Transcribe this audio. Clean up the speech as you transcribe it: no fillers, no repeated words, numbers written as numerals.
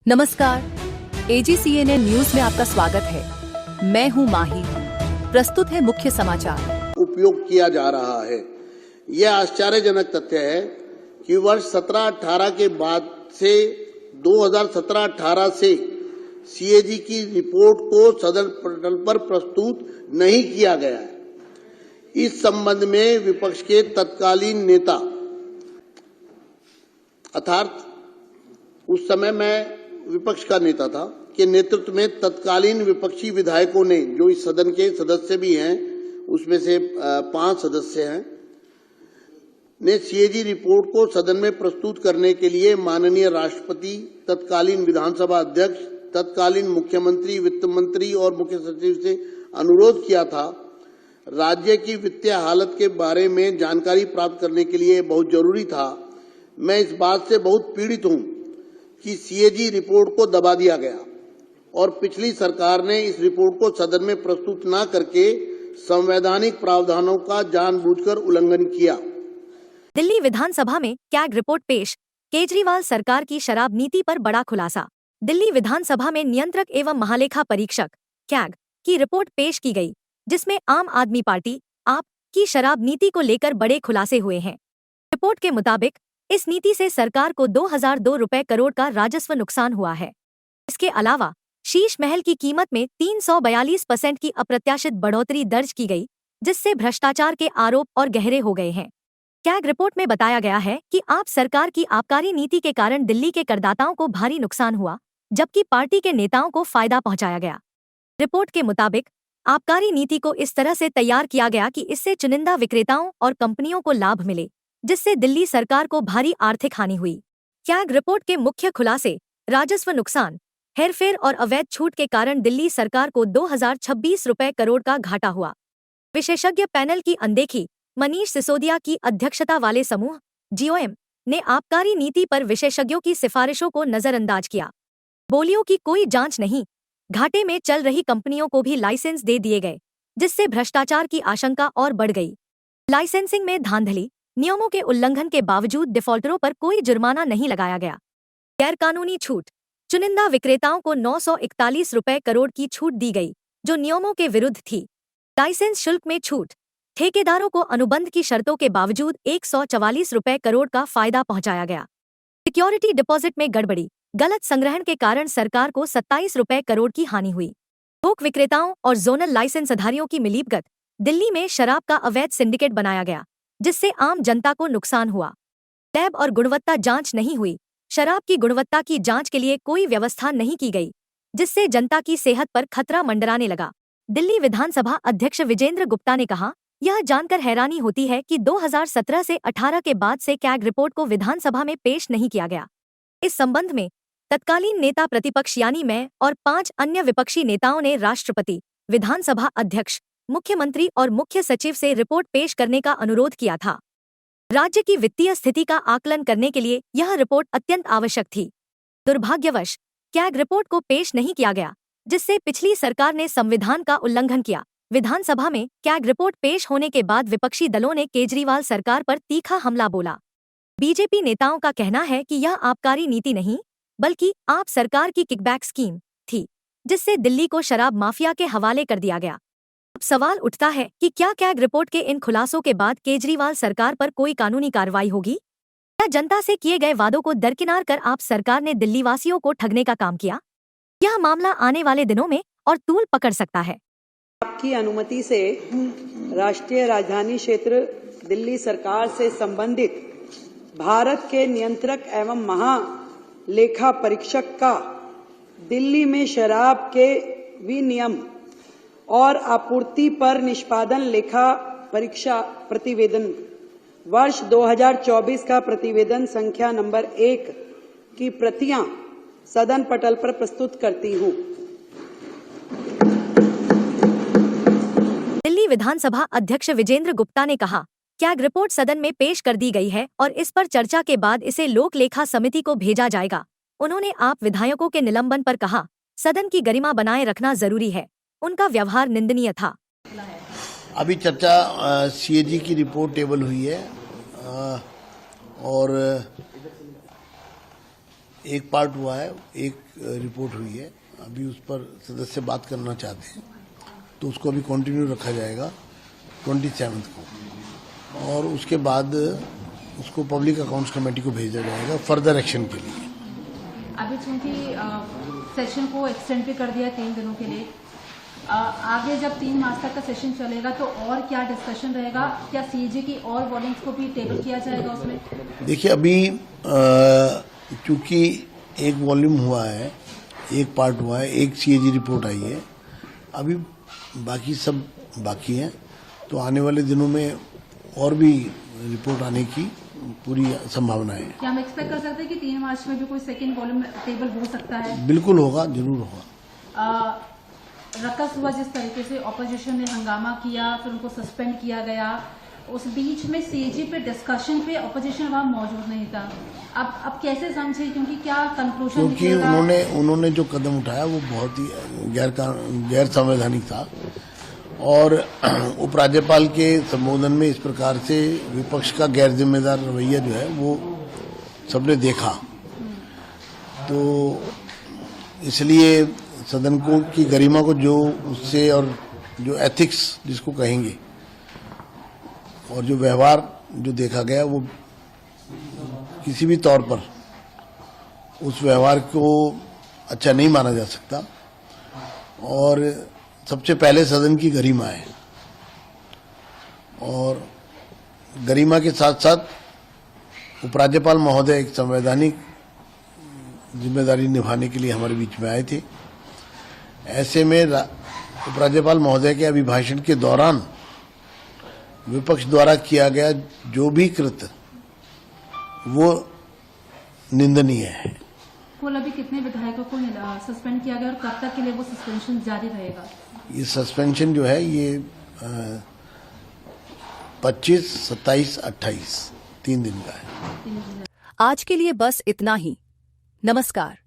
नमस्कार, AGCNN news में आपका स्वागत है। मैं हूं माही। प्रस्तुत है मुख्य समाचार। उपयोग किया जा रहा है। यह आश्चर्यजनक तथ्य है कि वर्ष 17-18 के बाद से 2017-18 से CAG की रिपोर्ट को सदन पटल पर प्रस्तुत नहीं किया गया है। इस संबंध में विपक्ष के तत्कालीन नेता अर्थात उस समय मैं विपक्ष का नेता था के नेतृत्व में तत्कालीन विपक्षी विधायकों ने, जो इस सदन के सदस्य भी हैं, उसमें से 5 सदस्य हैं, ने CAG रिपोर्ट को सदन में प्रस्तुत करने के लिए माननीय राष्ट्रपति, तत्कालीन विधानसभा अध्यक्ष, तत्कालीन मुख्यमंत्री, वित्त मंत्री और मुख्य सचिव से अनुरोध किया था। राज्य की वित्तीय हालत के बारे में जानकारी प्राप्त करने के लिए बहुत जरूरी था। मैं इस बात से बहुत पीड़ित हूं कि CAG रिपोर्ट को दबा दिया गया और पिछली सरकार ने इस रिपोर्ट को सदन में प्रस्तुत न करके संवैधानिक प्रावधानों का जानबूझकर उल्लंघन किया। दिल्ली विधानसभा में कैग रिपोर्ट पेश। केजरीवाल सरकार की शराब नीति पर बड़ा खुलासा। दिल्ली विधानसभा में नियंत्रक एवं महालेखा परीक्षक कैग की रिपोर्ट पेश की गई, जिसमें आम आदमी पार्टी आप की शराब नीति को लेकर बड़े खुलासे हुए हैं। रिपोर्ट के मुताबिक इस नीति से सरकार को 2002 रुपए करोड़ का राजस्व नुकसान हुआ है। इसके अलावा शीश महल की कीमत में 342% की अप्रत्याशित बढ़ोतरी दर्ज की गई, जिससे भ्रष्टाचार के आरोप और गहरे हो गए हैं। कैग रिपोर्ट में बताया गया है कि आप सरकार की आबकारी नीति के कारण दिल्ली के करदाताओं को भारी नुकसान हुआ, जबकि पार्टी के नेताओं को फायदा पहुंचाया गया। रिपोर्ट के मुताबिक आबकारी नीति को इस तरह से तैयार किया गया कि इससे चुनिंदा विक्रेताओं और कंपनियों को लाभ मिले, जिससे दिल्ली सरकार को भारी आर्थिक हानि हुई। कैग रिपोर्ट के मुख्य खुलासे: राजस्व नुकसान, हेरफेर और अवैध छूट के कारण दिल्ली सरकार को 2026 रुपए करोड़ का घाटा हुआ। विशेषज्ञ पैनल की अनदेखी। मनीष सिसोदिया की अध्यक्षता वाले समूह GOM ने आबकारी नीति पर विशेषज्ञों की सिफारिशों को नजरअंदाज किया। बोलियों की कोई जांच नहीं। घाटे में चल रही कंपनियों को भी लाइसेंस दे दिए गए, जिससे भ्रष्टाचार की आशंका और बढ़ गई। लाइसेंसिंग में धांधली। नियमों के उल्लंघन के बावजूद डिफॉल्टरों पर कोई जुर्माना नहीं लगाया गया। गैरकानूनी छूट। चुनिंदा विक्रेताओं को 941 रुपए करोड़ की छूट दी गई, जो नियमों के विरुद्ध थी। लाइसेंस शुल्क में छूट। ठेकेदारों को अनुबंध की शर्तों के बावजूद 144 रुपए करोड़ का फायदा पहुंचाया गया। सिक्योरिटी डिपॉजिट में गड़बड़ी। गलत संग्रहण के कारण सरकार को 27 रुपए करोड़ की हानि हुई। थोक विक्रेताओं और जोनल लाइसेंसधारियों की मिलीभगत। दिल्ली में शराब का अवैध सिंडिकेट बनाया गया, जिससे आम जनता को नुकसान हुआ। लैब और गुणवत्ता जांच नहीं हुई। शराब की गुणवत्ता की जांच के लिए कोई व्यवस्था नहीं की गई, जिससे जनता की सेहत पर खतरा मंडराने लगा। दिल्ली विधानसभा अध्यक्ष विजेंद्र गुप्ता ने कहा, यह जानकर हैरानी होती है कि 2017 से 18 के बाद से कैग रिपोर्ट को विधानसभा में पेश नहीं किया गया। इस संबंध में तत्कालीन नेता प्रतिपक्ष यानी मैं और 5 अन्य विपक्षी नेताओं ने राष्ट्रपति, विधानसभा अध्यक्ष, मुख्यमंत्री और मुख्य सचिव से रिपोर्ट पेश करने का अनुरोध किया था। राज्य की वित्तीय स्थिति का आकलन करने के लिए यह रिपोर्ट अत्यंत आवश्यक थी। दुर्भाग्यवश कैग रिपोर्ट को पेश नहीं किया गया, जिससे पिछली सरकार ने संविधान का उल्लंघन किया। विधानसभा में कैग रिपोर्ट पेश होने के बाद विपक्षी दलों ने केजरीवाल सरकार पर तीखा हमला बोला। बीजेपी नेताओं का कहना है कि यह आबकारी नीति नहीं, बल्कि आप सरकार की किकबैक स्कीम थी, जिससे दिल्ली को शराब माफिया के हवाले कर दिया गया। अब सवाल उठता है कि क्या कैग रिपोर्ट के इन खुलासों के बाद केजरीवाल सरकार पर कोई कानूनी कार्रवाई होगी? क्या जनता से किए गए वादों को दरकिनार कर आप सरकार ने दिल्ली वासियों को ठगने का काम किया? यह मामला आने वाले दिनों में और तूल पकड़ सकता है। आपकी अनुमति से राष्ट्रीय राजधानी क्षेत्र दिल्ली सरकार से संबंधित भारत के नियंत्रक एवं महालेखा परीक्षक का दिल्ली में शराब के विनियम और आपूर्ति पर निष्पादन लेखा परीक्षा प्रतिवेदन वर्ष 2024 का प्रतिवेदन संख्या नंबर 1 की प्रतियां सदन पटल पर प्रस्तुत करती हूं। दिल्ली विधानसभा अध्यक्ष विजेंद्र गुप्ता ने कहा, कैग रिपोर्ट सदन में पेश कर दी गई है और इस पर चर्चा के बाद इसे लोक लेखा समिति को भेजा जाएगा। उन्होंने आप विधायकों के निलंबन पर कहा, सदन की गरिमा बनाए रखना जरूरी है। उनका व्यवहार निंदनीय था। अभी चर्चा CAG की रिपोर्ट टेबल हुई है और एक पार्ट हुआ है, एक रिपोर्ट हुई है। अभी उस पर सदस्य बात करना चाहते हैं तो उसको अभी कंटिन्यू रखा जाएगा 27 को, और उसके बाद उसको पब्लिक अकाउंट्स कमेटी को भेजा जाएगा फर्दर एक्शन के लिए। अभी चूंकि सेशन को एक्सटेंड भी कर दिया 3 दिनों के लिए, आगे जब 3 मार्च तक का सेशन चलेगा तो और क्या डिस्कशन रहेगा? क्या सीएजी की और वॉल्यूम्स को भी टेबल किया जाएगा उसमें? देखिए, अभी चूंकि एक वॉल्यूम हुआ है, एक पार्ट हुआ है, एक सीएजी रिपोर्ट आई है, अभी बाकी सब बाकी है, तो आने वाले दिनों में और भी रिपोर्ट आने की पूरी संभावना है। क्या हम एक्सपेक्ट कर सकते हैं कि 3 मार्च में भी कोई सेकेंड वॉल्यूम टेबल हो सकता है? बिल्कुल होगा, जरूर होगा। रकस हुआ जिस तरीके से ऑपोजिशन ने हंगामा किया, फिर उनको सस्पेंड किया गया, उस बीच में सीएजी पे डिस्कशन पे ऑपोजिशन वहां मौजूद नहीं था। अब कैसे समझे, क्योंकि क्या कंक्लूजन? क्योंकि उन्होंने जो कदम उठाया वो बहुत ही गैर संवैधानिक था, और उपराज्यपाल के संबोधन में इस प्रकार से विपक्ष का गैर जिम्मेदार रवैया जो है वो सबने देखा, तो इसलिए सदन को की गरिमा को जो उससे, और जो एथिक्स जिसको कहेंगे, और जो व्यवहार जो देखा गया, वो किसी भी तौर पर उस व्यवहार को अच्छा नहीं माना जा सकता। और सबसे पहले सदन की गरिमा है, और गरिमा के साथ साथ उपराज्यपाल महोदय एक संवैधानिक जिम्मेदारी निभाने के लिए हमारे बीच में आए थे। ऐसे में उपराज्यपाल महोदय के अभिभाषण के दौरान विपक्ष द्वारा किया गया जो भी कृत्य वो निंदनीय है। कुल अभी कितने विधायकों को सस्पेंड किया गया और कब तक के लिए वो सस्पेंशन जारी रहेगा? ये सस्पेंशन जो है ये 25, 27, 28 3 दिन का है। आज के लिए बस इतना ही। नमस्कार।